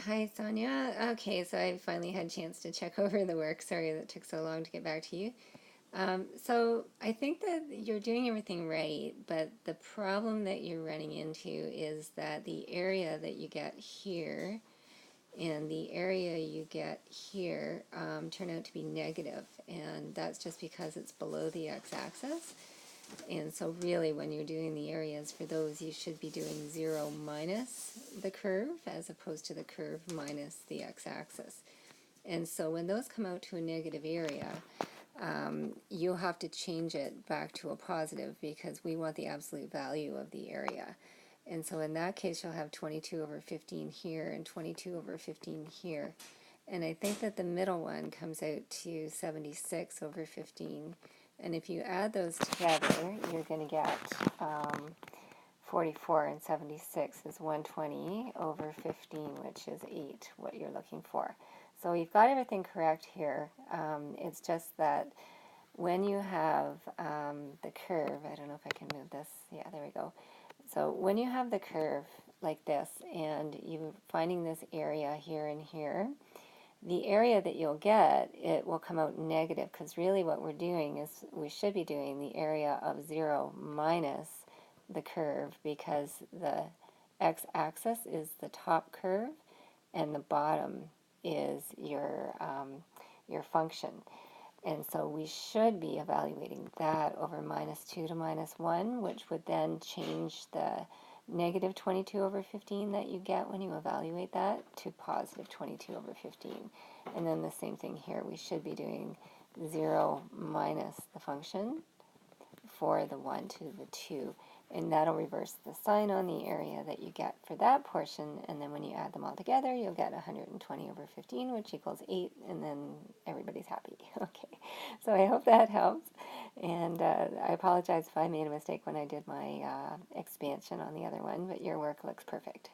Hi, Sanya. Okay, so I finally had a chance to check over the work. Sorry that took so long to get back to you. So I think that you're doing everything right, but the problem that you're running into is that the area that you get here and the area you get here turn out to be negative, and that's just because it's below the x-axis. And so really when you're doing the areas for those, you should be doing 0 minus the curve as opposed to the curve minus the x-axis. And so when those come out to a negative area, you'll have to change it back to a positive because we want the absolute value of the area. And so in that case, you'll have 22 over 15 here and 22 over 15 here. And I think that the middle one comes out to 76 over 15. And if you add those together, you're going to get 44, and 76 is 120 over 15, which is 8, what you're looking for. So you've got everything correct here. It's just that when you have the curve, I don't know if I can move this. Yeah, there we go. So when you have the curve like this and you're finding this area here and here, the area that you'll get, it will come out negative, because really what we're doing is we should be doing the area of 0 minus the curve, because the x-axis is the top curve and the bottom is your function. And so we should be evaluating that over minus 2 to minus 1, which would then change the negative 22 over 15 that you get when you evaluate that to positive 22 over 15. And then the same thing here. We should be doing 0 minus the function for the 1 to the 2. And that'll reverse the sign on the area that you get for that portion. And then when you add them all together, you'll get 120 over 15, which equals 8. And then everybody's happy. Okay. So I hope that helps. And I apologize if I made a mistake when I did my expansion on the other one, but your work looks perfect.